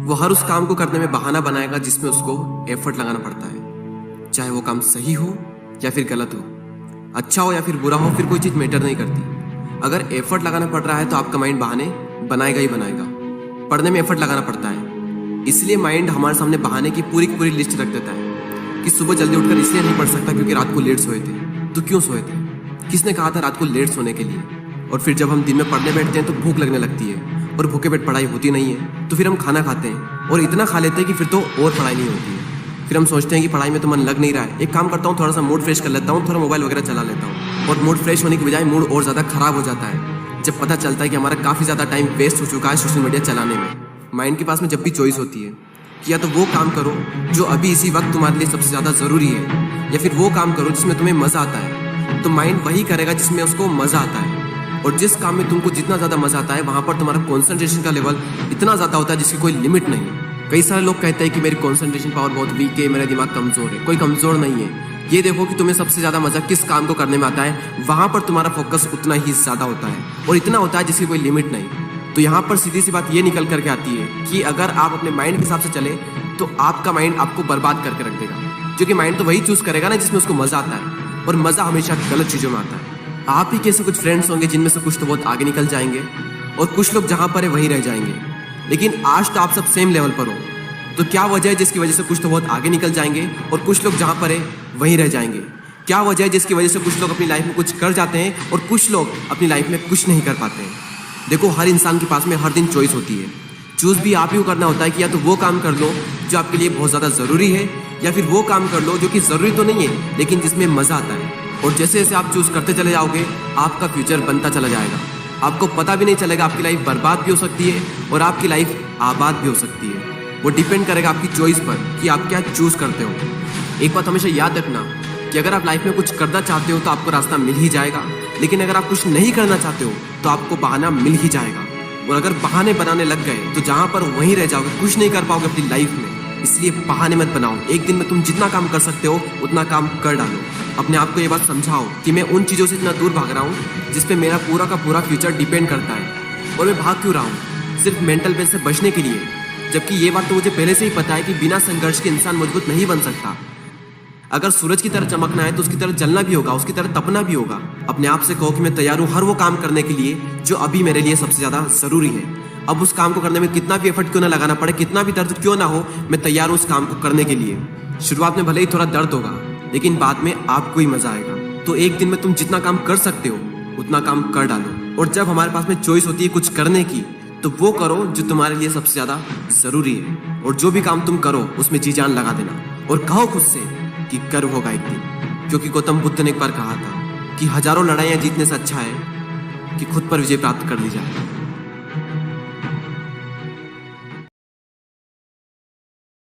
वो हर उस काम को करने में बहाना बनाएगा जिसमें उसको एफर्ट लगाना पड़ता है। चाहे वो काम सही हो या फिर गलत हो, अच्छा हो या फिर बुरा हो, फिर कोई चीज़ मैटर नहीं करती। अगर एफर्ट लगाना पड़ रहा है तो आपका माइंड बहाने बनाएगा ही बनाएगा। पढ़ने में एफर्ट लगाना पड़ता है, इसलिए माइंड हमारे सामने बहाने की पूरी लिस्ट रख देता है कि सुबह जल्दी उठकर इसलिए नहीं पढ़ सकता क्योंकि रात को लेट सोए थे। तो क्यों सोए थे? किसने कहा था रात को लेट सोने के लिए? और फिर जब हम दिन में पढ़ने बैठते हैं तो भूख लगने लगती है और भूखे पेट पढ़ाई होती नहीं है, तो फिर हम खाना खाते हैं और इतना खा लेते हैं कि फिर तो और पढ़ाई नहीं होती है। फिर हम सोचते हैं कि पढ़ाई में तो मन लग नहीं रहा है, एक काम करता हूँ, थोड़ा सा मूड फ्रेश कर लेता हूँ, थोड़ा मोबाइल वगैरह चला लेता हूँ। और मूड फ्रेश होने की बजाय मूड और ज़्यादा खराब हो जाता है जब पता चलता है कि हमारा काफ़ी ज़्यादा टाइम वेस्ट हो चुका है सोशल मीडिया चलाने में। माइंड के पास में जब भी चॉइस होती है कि या तो वो काम करो जो अभी इसी वक्त तुम्हारे लिए सबसे ज़्यादा ज़रूरी है, या फिर वो काम करो जिसमें तुम्हें मज़ा आता है, तो माइंड वही करेगा जिसमें उसको मज़ा आता है। और जिस काम में तुमको जितना ज़्यादा मज़ा आता है वहाँ पर तुम्हारा कॉन्सेंट्रेशन का लेवल इतना ज़्यादा होता है जिसकी कोई लिमिट नहीं है। कई सारे लोग कहते हैं कि मेरी कॉन्सेंट्रेशन पावर बहुत वीक है, मेरा दिमाग कमज़ोर है। कोई कमज़ोर नहीं है। ये देखो कि तुम्हें सबसे ज़्यादा मज़ा किस काम को करने में आता है, वहाँ पर तुम्हारा फोकस उतना ही ज़्यादा होता है और इतना होता है जिसकी कोई लिमिट नहीं। तो यहाँ पर सीधी सी बात ये निकल करके आती है कि अगर आप अपने माइंड के हिसाब से चले तो आपका माइंड आपको बर्बाद करके रख देगा, क्योंकि माइंड तो वही चूज़ करेगा ना जिसमें उसको मज़ा आता है, और मज़ा हमेशा गलत चीज़ों में आता है। आप ही कैसे कुछ फ्रेंड्स होंगे जिनमें से कुछ तो बहुत आगे निकल जाएंगे और कुछ लोग जहाँ पर है वहीं रह जाएंगे। लेकिन आज तो आप सब सेम लेवल पर हो, तो क्या वजह है जिसकी वजह से कुछ तो बहुत आगे निकल जाएंगे और कुछ लोग जहाँ पर है वहीं रह जाएंगे? क्या वजह है जिसकी वजह से कुछ लोग अपनी लाइफ में कुछ कर जाते हैं और कुछ लोग अपनी लाइफ में कुछ नहीं कर पाते हैं? देखो, हर इंसान के पास में हर दिन चॉइस होती है। चूज़ भी आप ही को करना होता है कि या तो वो काम कर लो जो आपके लिए बहुत ज़्यादा ज़रूरी है, या फिर वो काम कर लो जो कि ज़रूरी तो नहीं है लेकिन जिसमें मज़ा आता है। और जैसे जैसे आप चूज़ करते चले जाओगे आपका फ्यूचर बनता चला जाएगा। आपको पता भी नहीं चलेगा, आपकी लाइफ बर्बाद भी हो सकती है और आपकी लाइफ आबाद भी हो सकती है। वो डिपेंड करेगा आपकी चॉइस पर कि आप क्या चूज़ करते हो। एक बात हमेशा याद रखना कि अगर आप लाइफ में कुछ करना चाहते हो तो आपको रास्ता मिल ही जाएगा, लेकिन अगर आप कुछ नहीं करना चाहते हो तो आपको बहाना मिल ही जाएगा। और अगर बहाने बनाने लग गए तो जहाँ पर वहीं रह जाओगे, कुछ नहीं कर पाओगे अपनी लाइफ में। इसलिए बहाने मत बनाओ। एक दिन में तुम जितना काम कर सकते हो उतना काम कर डालो। अपने आप को ये बात समझाओ कि मैं उन चीज़ों से इतना दूर भाग रहा हूँ जिस पे मेरा पूरा का पूरा फ्यूचर डिपेंड करता है, और मैं भाग क्यों रहा हूँ? सिर्फ मेंटल पेन से बचने के लिए। जबकि ये बात तो मुझे पहले से ही पता है कि बिना संघर्ष के इंसान मजबूत नहीं बन सकता। अगर सूरज की तरह चमकना है तो उसकी तरह जलना भी होगा, उसकी तरह तपना भी होगा। अपने आप से कहो कि मैं तैयार हूँ हर वो काम करने के लिए जो अभी मेरे लिए सबसे ज़्यादा ज़रूरी है। अब उस काम को करने में कितना भी एफर्ट क्यों ना लगाना पड़े, कितना भी दर्द क्यों ना हो, मैं तैयार हूँ उस काम को करने के लिए। शुरुआत में भले ही थोड़ा दर्द होगा लेकिन बाद में आपको ही मज़ा आएगा। तो एक दिन में तुम जितना काम कर सकते हो उतना काम कर डालो। और जब हमारे पास में चॉइस होती है कुछ करने की, तो वो करो जो तुम्हारे लिए सबसे ज़्यादा ज़रूरी है। और जो भी काम तुम करो उसमें जी जान लगा देना और कहो खुद से कि कर्व होगा एक दिन। क्योंकि गौतम बुद्ध ने एक बार कहा था कि हजारों लड़ाइयाँ जीतने से अच्छा है कि खुद पर विजय प्राप्त कर ली जाए।